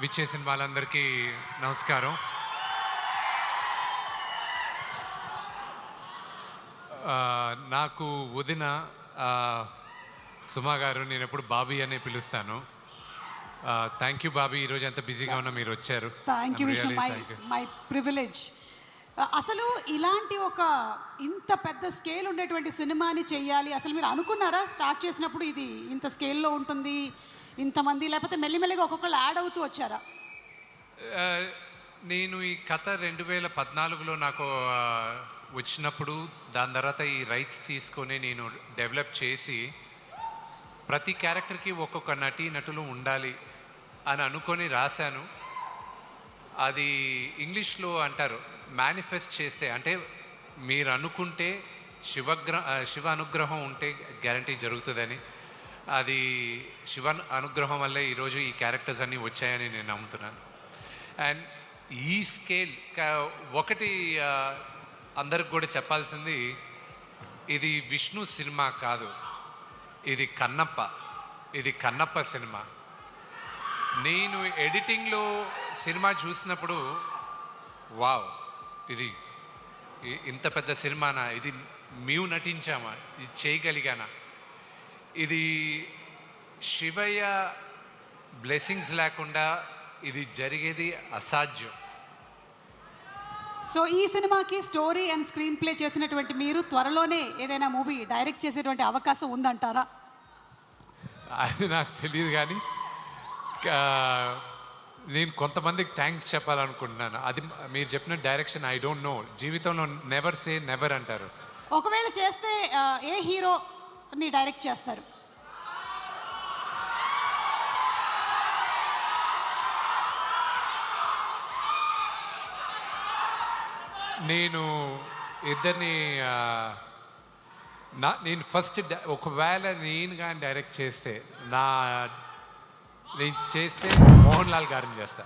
విచ్చేసిన వాళ్ళందరికీ నమస్కారం. నాకు వదిన సుమా గారు, నేను ఎప్పుడు బాబీ అనే పిలుస్తాను. థ్యాంక్ యూ బాబీ, ఈరోజు ఎంత బిజీగా ఉన్నా మీరు వచ్చారు. Thank you Vishnu, my privilege. అసలు ఇలాంటి ఒక ఇంత పెద్ద స్కేల్ ఉండేటువంటి సినిమాని చెయ్యాలి, అసలు మీరు అనుకున్నారా స్టార్ట్ చేసినప్పుడు ఇది ఇంత స్కేల్లో ఉంటుంది ఇంతమంది, లేకపోతే మెల్లిమెల్లిగా ఒక్కొక్కళ్ళు యాడ్ అవుతూ వచ్చారా? నేను ఈ కథ 2014లో నాకు వచ్చినప్పుడు, దాని తర్వాత ఈ రైట్స్ తీసుకొని నేను డెవలప్ చేసి ప్రతి క్యారెక్టర్కి ఒక్కొక్క నటులు ఉండాలి అని అనుకొని రాశాను. అది ఇంగ్లీష్లో అంటారు మేనిఫెస్ట్ చేస్తే, అంటే మీరు అనుకుంటే శివ అనుగ్రహం ఉంటే గ్యారంటీ జరుగుతుందని. అది శివ అనుగ్రహం వల్లే ఈరోజు ఈ క్యారెక్టర్స్ అన్నీ వచ్చాయని నేను నమ్ముతున్నాను. అండ్ ఈ స్కేల్ ఒకటి అందరికి కూడా చెప్పాల్సింది, ఇది విష్ణు సినిమా కాదు, ఇది కన్నప్ప సినిమా. నేను ఎడిటింగ్లో సినిమా చూసినప్పుడు వావ్, ఇది ఇంత పెద్ద సినిమానా, ఇది మేము నటించామా, ఇది చేయగలిగానా, ఇది శివయ్య బ్లెస్సింగ్స్ లేకుండా ఇది జరిగేది అసాధ్యం. సో ఈ సినిమాకి స్టోరీ అండ్ స్క్రీన్ ప్లే చేసినటువంటి మీరు త్వరలోనే ఏదైనా మూవీ డైరెక్ట్ చేసేటువంటి అవకాశం ఉందంటారా? అది నాకు తెలియదు, కానీ నేను కొంతమందికి థ్యాంక్స్ చెప్పాలనుకుంటున్నాను. అది మీరు చెప్పిన డైరెక్షన్ ఐ డోంట్ నో, జీవితంలో నెవర్ సే నెవర్ అంటారు. ఒకవేళ చేస్తే ఏ హీరోని డైరెక్ట్ చేస్తారు? నేను ఇద్దరిని నేను ఫస్ట్ ఒకవేళ నేను కానీ డైరెక్ట్ చేస్తే నేను చేస్తే మోహన్ లాల్ గారిని చేస్తా.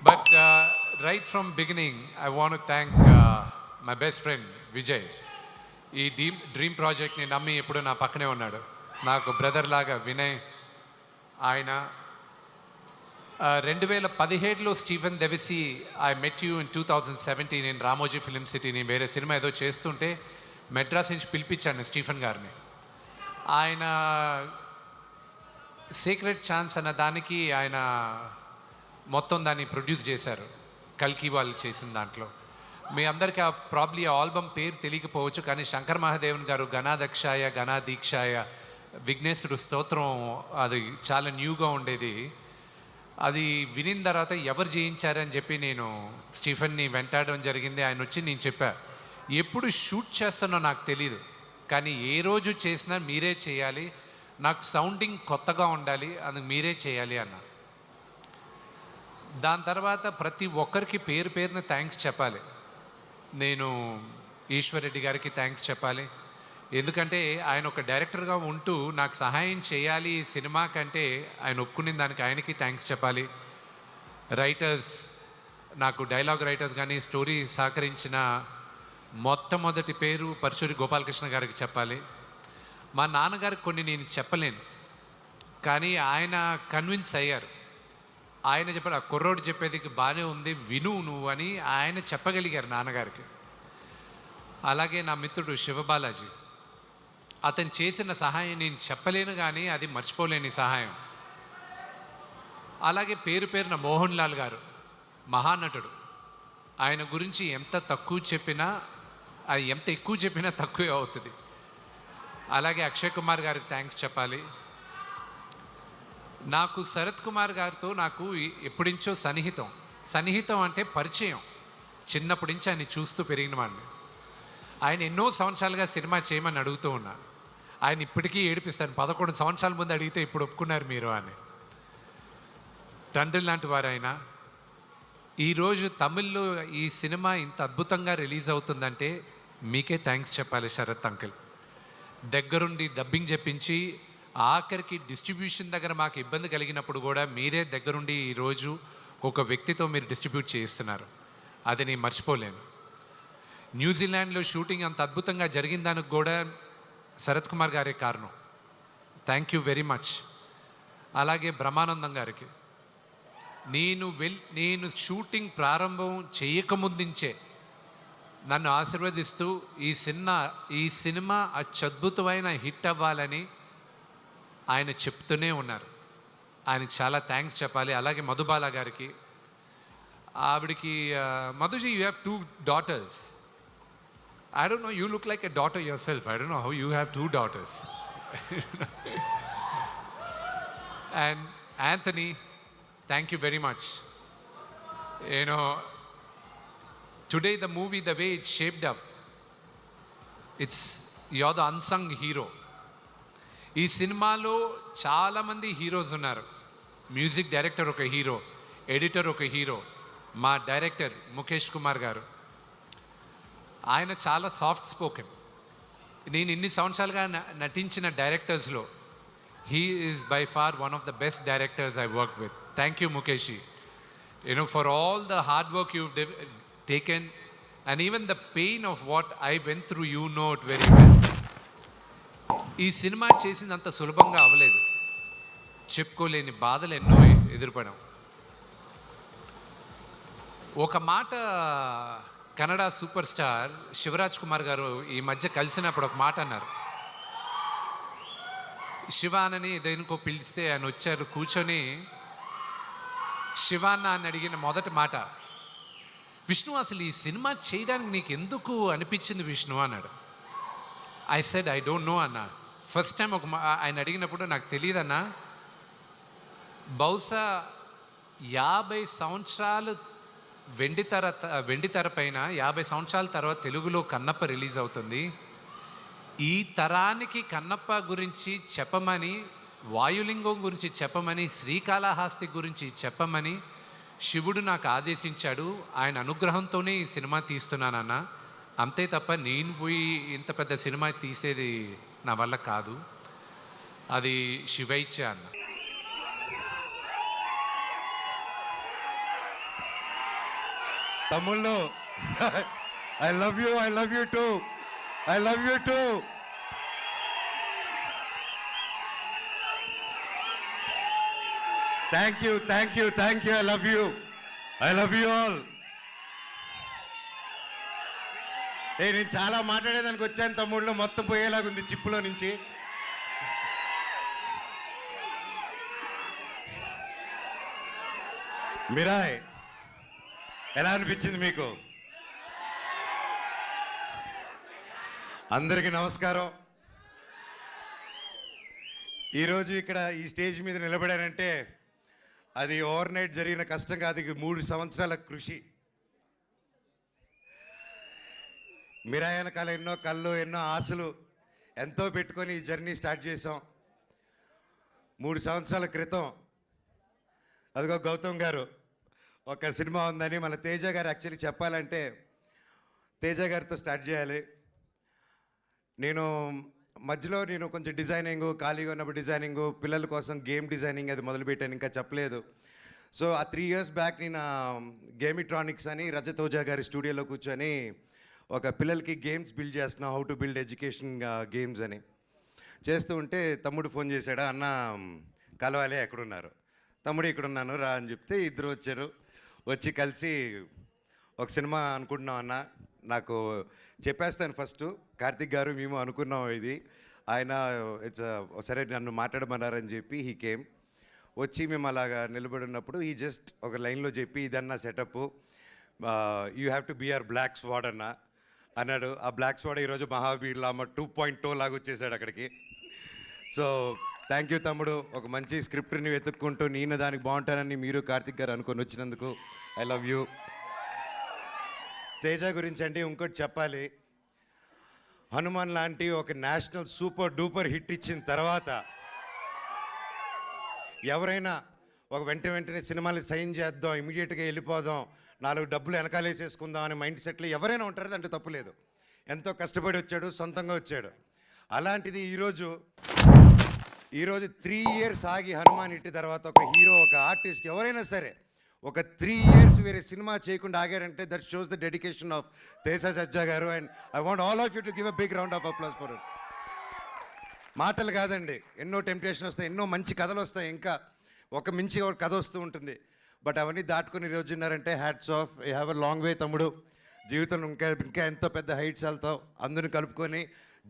But right from beginning I want to thank my best friend Vijay. ఈ డ్రీమ్ ప్రాజెక్ట్ని నమ్మి ఎప్పుడు నా పక్కనే ఉన్నాడు, నాకు బ్రదర్ లాగా వినయ్. ఆయన 2017లో స్టీఫెన్ దెవిసి ఐ మెట్ యూ ఇన్ 2017 నేను రామోజీ ఫిలిం సిటీ, నేను వేరే సినిమా ఏదో చేస్తుంటే మెడ్రాస్ నుంచి పిలిపించాను స్టీఫెన్ గారిని. ఆయన సీక్రెట్ ఛాన్స్ అన్న దానికి ఆయన మొత్తం దాన్ని ప్రొడ్యూస్ చేశారు, కల్కి వాళ్ళు చేసిన దాంట్లో. మీ అందరికీ ప్రాబ్లీ ఆ ఆల్బమ్ పేరు తెలియకపోవచ్చు, కానీ శంకర్ మహాదేవన్ గారు గణాదక్షాయ గణాదీక్షాయ విఘ్నేశ్వరుడు స్తోత్రం, అది చాలా న్యూగా ఉండేది. అది వినిన తర్వాత ఎవరు చేయించారని చెప్పి నేను స్టీఫెన్ని వెంటాడడం జరిగింది. ఆయన వచ్చి నేను చెప్పా, ఎప్పుడు షూట్ చేస్తానో నాకు తెలీదు, కానీ ఏ రోజు చేసినా మీరే చేయాలి, నాకు సౌండింగ్ కొత్తగా ఉండాలి, అది మీరే చేయాలి అన్న. దాని తర్వాత ప్రతి ఒక్కరికి పేరున థ్యాంక్స్ చెప్పాలి. నేను ఈశ్వర్ రెడ్డి గారికి థ్యాంక్స్ చెప్పాలి, ఎందుకంటే ఆయన ఒక డైరెక్టర్గా ఉంటూ నాకు సహాయం చేయాలి ఈ సినిమా కంటే ఆయన ఒప్పుకునే దానికి ఆయనకి థ్యాంక్స్ చెప్పాలి. రైటర్స్, నాకు డైలాగ్ రైటర్స్ కానీ స్టోరీ సహకరించిన మొట్టమొదటి పేరు పరచూరి గోపాలకృష్ణ గారికి చెప్పాలి. మా నాన్నగారికి కొన్ని నేను చెప్పలేను, కానీ ఆయన కన్విన్స్ అయ్యారు. ఆయన చెప్పాడు, ఆ కుర్రోడు చెప్పేది బాగానే ఉంది, విను నువ్వు అని ఆయన చెప్పగలిగారు నాన్నగారికి. అలాగే నా మిత్రుడు శివబాలాజీ, అతను చేసిన సహాయం నేను చెప్పలేను, కానీ అది మర్చిపోలేని సహాయం. అలాగే పేరున మోహన్ లాల్ గారు, మహానటుడు. ఆయన గురించి ఎంత తక్కువ చెప్పినా, అది ఎంత ఎక్కువ చెప్పినా తక్కువే అవుతుంది. అలాగే అక్షయ్ కుమార్ గారికి థ్యాంక్స్ చెప్పాలి. నాకు శరత్ కుమార్ గారితో నాకు ఎప్పుడించో సన్నిహితం అంటే పరిచయం, చిన్నప్పటి నుంచి ఆయన చూస్తూ పెరిగిన వాడిని. ఆయన ఎన్నో సంవత్సరాలుగా సినిమా చేయమని అడుగుతూ ఉన్నా, ఆయన ఇప్పటికీ ఏడిపిస్తాను, 11 సంవత్సరాల ముందు అడిగితే ఇప్పుడు ఒప్పుకున్నారు మీరు అని. తండ్రి లాంటి వారు ఆయన. ఈరోజు తమిళ్లో ఈ సినిమా ఇంత అద్భుతంగా రిలీజ్ అవుతుందంటే మీకే థ్యాంక్స్ చెప్పాలి శరత్ అంకిల్. దగ్గరుండి డబ్బింగ్ చెప్పించి ఆఖరికి డిస్ట్రిబ్యూషన్ దగ్గర మాకు ఇబ్బంది కలిగినప్పుడు కూడా మీరే దగ్గరుండి ఈరోజు ఒక వ్యక్తితో మీరు డిస్ట్రిబ్యూట్ చేయిస్తున్నారు, అది నేను మర్చిపోలేను. న్యూజిలాండ్లో షూటింగ్ అంత అద్భుతంగా జరిగిన దానికి కూడా శరత్ కుమార్ గారే కారణం. Thank you very much. అలాగే బ్రహ్మానందం గారికి. నేను షూటింగ్ ప్రారంభం చేయకముందుంచే నన్ను ఆశీర్వదిస్తూ ఈ సినిమా అత్యద్భుతమైన హిట్ అవ్వాలని ఆయన చెప్తూనే ఉన్నారు. ఆయనకి చాలా థ్యాంక్స్ చెప్పాలి. అలాగే మధుబాల గారికి, ఆవిడికి మధుజీ, you have 2 daughters. I don't know, you look like a daughter yourself. I don't know how you have 2 daughters. And Anthony, thank you very much. You know, today the movie, the way it's shaped up, you're the unsung hero. ఈ సినిమాలో చాలామంది heroes ఉన్నారు. Music director ఒక hero, editor ఒక hero, మా director Mukesh Kumar గారు. ఆయన చాలా సాఫ్ట్ స్పోకెన్. నేను ఇన్ని సంవత్సరాలుగా నటించిన డైరెక్టర్స్లో he is by far one of the best directors I worked with. Thank you, Mukeshi. You know, for all the hard work you've taken, and even the pain of what I went through, you know it very well. ఈ cinema చేసినంత సులభంగా అవ్వలేదు. చెప్పుకోలేని బాధలు ఎన్నో ఎదుర్పడాం. ఒక మాట Kannada super star Shivraj Kumar గారు ఈ మధ్య కలిసినప్పుడు ఒక మాట అన్నారు. శివానని దేనికో పిలిస్తే ఆయన వచ్చారు, కూర్చొని శివాన్న అని అడిగిన మొదటి మాట, విష్ణు అసలు ఈ సినిమా చేయడానికి నీకు ఎందుకు అనిపించింది విష్ణు అన్నాడు. I said I don't know అన్న. ఫస్ట్ టైం ఆయన అడిగినప్పుడు నాకు తెలియదన్నా, బహుశా 50 సంవత్సరాలు వెండి తెర పైన 50 సంవత్సరాల తర్వాత తెలుగులో కన్నప్ప రిలీజ్ అవుతుంది. ఈ తరానికి కన్నప్ప గురించి చెప్పమని, వాయులింగం గురించి చెప్పమని, శ్రీకాళహస్తి గురించి చెప్పమని శివుడు నాకు ఆదేశించాడు. ఆయన అనుగ్రహంతోనే ఈ సినిమా తీస్తున్నానన్న. అంతే తప్ప నేను పోయి ఇంత పెద్ద సినిమా తీసేది నా వల్ల కాదు. అది శివైచ్చ అన్న. తమ్ముళ్ళు, I love you two. I love you too. Thank you. I love you all. నేను చాలా మాట్లాడేదానికి వచ్చాను తమ్ముళ్ళు, మొత్తం పోయేలాగుంది చిప్పులో నుంచి. మిరాయ్, ఎలా అనిపించింది మీకు? అందరికీ నమస్కారం. ఈరోజు ఇక్కడ ఈ స్టేజ్ మీద నిలబడారంటే అది ఓవర్ నైట్ జరిగిన కష్టం కాదు, 3 సంవత్సరాల కృషి. మిరాయ్ వెనకాల ఎన్నో కళ్ళు, ఎన్నో ఆశలు ఎంతో పెట్టుకొని ఈ జర్నీ స్టార్ట్ చేసాం. 3 సంవత్సరాల క్రితం అదిగో గౌతమ్ గారు ఒక సినిమా ఉందని మన తేజ గారు, యాక్చువల్లీ చెప్పాలంటే తేజ గారితో స్టార్ట్ చేయాలి. మధ్యలో నేను కొంచెం డిజైనింగ్, ఖాళీగా ఉన్నప్పుడు డిజైనింగ్, పిల్లల కోసం గేమ్ డిజైనింగ్ అది మొదలుపెట్టాను, ఇంకా చెప్పలేదు. సో ఆ 3 years బ్యాక్ నేను గేమిట్రానిక్స్ అని రజత్ ఓజా గారి స్టూడియోలో కూర్చొని ఒక పిల్లలకి గేమ్స్ బిల్డ్ చేస్తున్నాం, how to build education games అని చేస్తూ ఉంటే తమ్ముడు ఫోన్ చేశాడు, అన్న కలవాలి, ఎక్కడున్నారు? తమ్ముడు ఇక్కడున్నాను రా అని చెప్తే ఇద్దరు వచ్చారు. వచ్చి కలిసి ఒక సినిమా అనుకుంటున్నాం అన్న, నాకు చెప్పేస్తాను ఫస్ట్, కార్తిక్ గారు మేము అనుకున్నాం ఇది, ఆయన సరే నన్ను మాట్లాడమన్నారని చెప్పి హీ కేమ్. వచ్చి మేము అలాగా నిలబడి ఉన్నప్పుడు ఈ జస్ట్ ఒక లైన్లో చెప్పి, ఇదన్నా setup, you have to be or black squad అన్న అన్నాడు. ఆ బ్లాక్ స్వాడ్ ఈరోజు మహావీర్ లామ 2.0 లాగా వచ్చేసాడు అక్కడికి. సో థ్యాంక్ యూ తమ్ముడు, ఒక మంచి స్క్రిప్ట్ని వెతుక్కుంటూ నేను దానికి బాగుంటానని మీరు కార్తిక్ గారు అనుకొని వచ్చినందుకు ఐ లవ్ యూ. తేజ గురించి అంటే ఇంకోటి చెప్పాలి, హనుమాన్ లాంటి ఒక నేషనల్ సూపర్ డూపర్ హిట్ ఇచ్చిన తర్వాత ఎవరైనా ఒక వెంటనే సినిమాలు సైన్ చేద్దాం, ఇమీడియట్గా వెళ్ళిపోదాం, 4 డబ్బులు వెనకాలేసేసుకుందాం అనే మైండ్ సెట్లో ఎవరైనా ఉంటారు, అంటే తప్పులేదు. ఎంతో కష్టపడి వచ్చాడు, సొంతంగా వచ్చాడు. అలాంటిది ఈరోజు 3 years ఆగి హనుమాన్ హిట్ తర్వాత ఒక హీరో, ఒక ఆర్టిస్ట్ ఎవరైనా సరే ఒక 3 years వేరే సినిమా చేయకుండా ఆగారంటే that shows the dedication of Teja Sajja garu. And I want all of you to give a big round of applause for it. Thank you. Thank you so much. Thank you. Thank you. Thank you. Thank you. Thank you. మాటలు కాదండి, ఎన్నో temptation వస్తాయి, ఎన్నో మంచి కథలు వస్తాయి, ఇంకా ఒక మించి ఒక కథ వస్తూ ఉంటుంది. బట్ అవన్నీ దాటుకుని ఈరోజు ఉన్నారంటే hats off. You have a long way తమ్ముడు. జీవితంలో ఇంకా ఎంతో పెద్ద హైట్స్ వెళ్తావు. అందరిని కలుపుకొని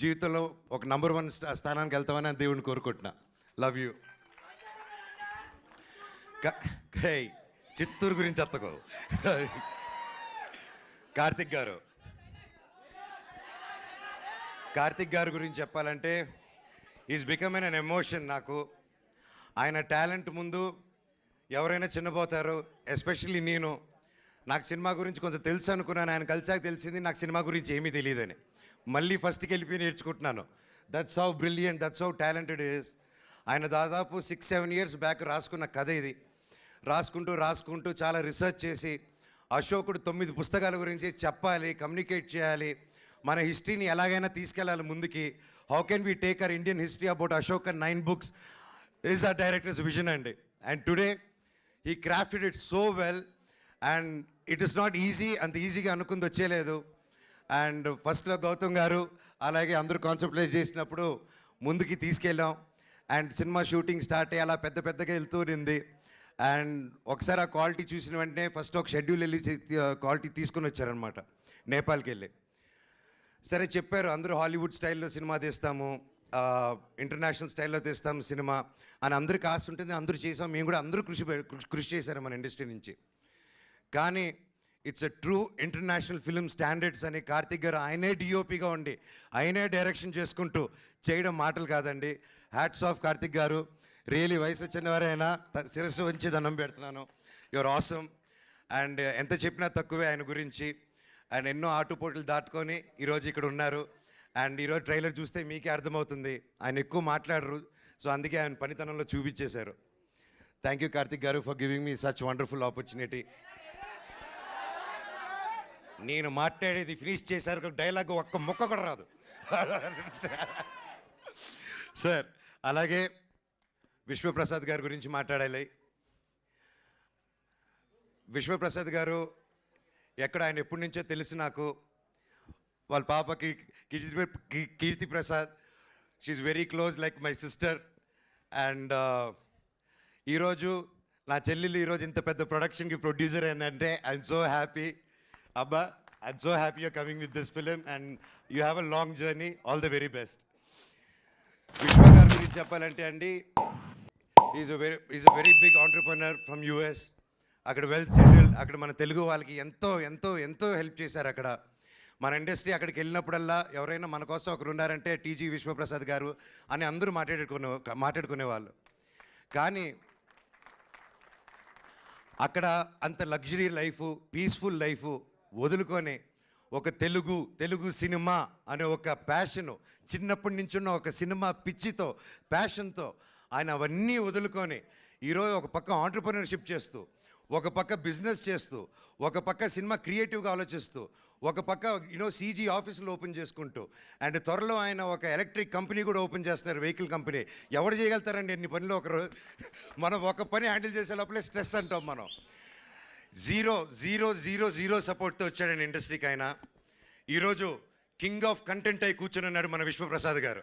జీవితంలో ఒక నంబర్ 1 స్థానానికి వెళ్తామని దేవుడిని కోరుకుంటున్నా. Love you. చిత్తూరు గురించి ఎత్తకో. కార్తిక్ గారు గురించి చెప్పాలంటే ఈజ్ బికమింగ్ అన్ ఎమోషన్ నాకు. ఆయన టాలెంట్ ముందు ఎవరైనా చిన్నపోతారు. ఎస్పెషల్లీ నాకు సినిమా గురించి కొంచెం తెలుసు అనుకున్నాను, ఆయన కలిసాక తెలిసింది నాకు సినిమా గురించి ఏమీ తెలియదని. మళ్ళీ ఫస్ట్కి వెళ్ళిపోయి నేర్చుకుంటున్నాను. That's how brilliant, that's how talented is. ఆయన దాదాపు 6-7 years బ్యాక్ రాసుకున్న కథ ఇది. రాసుకుంటూ చాలా రీసెర్చ్ చేసి అశోకుడు 9 పుస్తకాల గురించి చెప్పాలి, కమ్యూనికేట్ చేయాలి, మన హిస్టరీని ఎలాగైనా తీసుకెళ్ళాలి ముందుకి. How can we take our Indian history about Ashok and 9 books is ఆ డైరెక్టర్స్ విజన్ అండి. And today he crafted it so well and it is not easy. అంత ఈజీగా అనుకుంది వచ్చేలేదు. అండ్ ఫస్ట్లో గౌతమ్ గారు అలాగే అందరూ కాన్సెప్టలైజ్ చేసినప్పుడు ముందుకి తీసుకెళ్ళాం. అండ్ సినిమా షూటింగ్ స్టార్ట్ అయ్యి అలా పెద్దగా వెళ్తూనింది. అండ్ ఒకసారి ఆ క్వాలిటీ చూసిన వెంటనే ఫస్ట్ ఒక షెడ్యూల్ వెళ్ళి క్వాలిటీ తీసుకుని వచ్చారనమాట, నేపాల్కి వెళ్ళి. సరే చెప్పారు, అందరూ హాలీవుడ్ స్టైల్లో సినిమా తీస్తాము, ఇంటర్నేషనల్ స్టైల్లో తీస్తాము సినిమా అని అందరికి ఆశ ఉంటుంది. అందరూ చేసాం, మేము కూడా అందరూ కృషి చేశారు మన ఇండస్ట్రీ నుంచి. కానీ it's a true international film standards అని కార్తిక్ గారు ఆయనే డిఓపిగా ఉండి ఆయనే డైరెక్షన్ చేసుకుంటూ చేయడం మాటలు కాదండి. హ్యాట్స్ ఆఫ్ కార్తిక్ గారు. రియలీ వయసు వచ్చినవారైనా శిరస్సు వంచి దండం పెడుతున్నాను. Your awesome. అండ్ ఎంత చెప్పినా తక్కువే ఆయన గురించి. ఆయన ఎన్నో ఆటుపోట్లు దాటుకొని ఈరోజు ఇక్కడ ఉన్నారు. అండ్ ఈరోజు ట్రైలర్ చూస్తే మీకే అర్థమవుతుంది, ఆయన ఎక్కువ మాట్లాడరు. సో అందుకే ఆయన పనితనంలో చూపించేశారు. థ్యాంక్ యూ కార్తిక్ గారు for giving me such wonderful opportunity. నేను మాట్లాడేది ఫినిష్ చేశారు, డైలాగ్ ఒక్క ముక్క కూడా రాదు సార్. అలాగే విశ్వప్రసాద్ గారి గురించి మాట్లాడాలి. విశ్వప్రసాద్ గారు ఎక్కడ, ఆయన ఎప్పటి నుంచో తెలుసు నాకు. వాళ్ళ పాపకి Keerthi Prasad, she's very close like my sister. And ఈరోజు నా చెల్లెలు ఈరోజు ఇంత పెద్ద ప్రొడక్షన్కి ప్రొడ్యూసర్ అయిందంటే ఐఎమ్ సో హ్యాపీ. అబ్బా, I'm so happy you're coming with this film and you have a long journey. All the very best. Vishwa గారి గురించి చెప్పాలంటే అండి, is a very big entrepreneur from US. అక్కడ వెల్ సెటిల్డ్. అక్కడ మన తెలుగు వాళ్ళకి ఎంతో హెల్ప్ చేశారు. అక్కడ మన ఇండస్ట్రీ అక్కడికి వెళ్ళినప్పుడల్లా ఎవరైనా మన కోసం ఒకరు ఉన్నారంటే టీజీ విశ్వప్రసాద్ గారు అని అందరూ మాట్లాడుకునేవాళ్ళు. కానీ అక్కడ అంత లగ్జరీ లైఫ్, పీస్ఫుల్ లైఫ్ వదులుకొని ఒక తెలుగు సినిమా అనే ఒక ప్యాషను, చిన్నప్పటి నుంచి ఉన్న ఒక సినిమా పిచ్చితో, ప్యాషన్తో ఆయన అవన్నీ వదులుకొని ఈరోజు ఒక పక్క ఆంటర్ప్రెన్యూర్షిప్ చేస్తూ, ఒక పక్క బిజినెస్ చేస్తూ, ఒక పక్క సినిమా క్రియేటివ్గా ఆలోచిస్తూ, ఒక పక్క CG ఆఫీసులు ఓపెన్ చేసుకుంటూ, అండ్ త్వరలో ఆయన ఒక ఎలక్ట్రిక్ కంపెనీ కూడా ఓపెన్ చేస్తున్నారు, వెహికల్ కంపెనీ. ఎవరు చేయగలుగుతారండి ఎన్ని పనులు ఒకరు? మనం ఒక పని హ్యాండిల్ చేసే లోపలే స్ట్రెస్ అంటాం మనం. జీరో సపోర్ట్తో వచ్చాడండి ఇండస్ట్రీకి ఆయన. ఈరోజు కింగ్ ఆఫ్ కంటెంట్ అయి కూర్చొని ఉన్నాడు మన విశ్వప్రసాద్ గారు.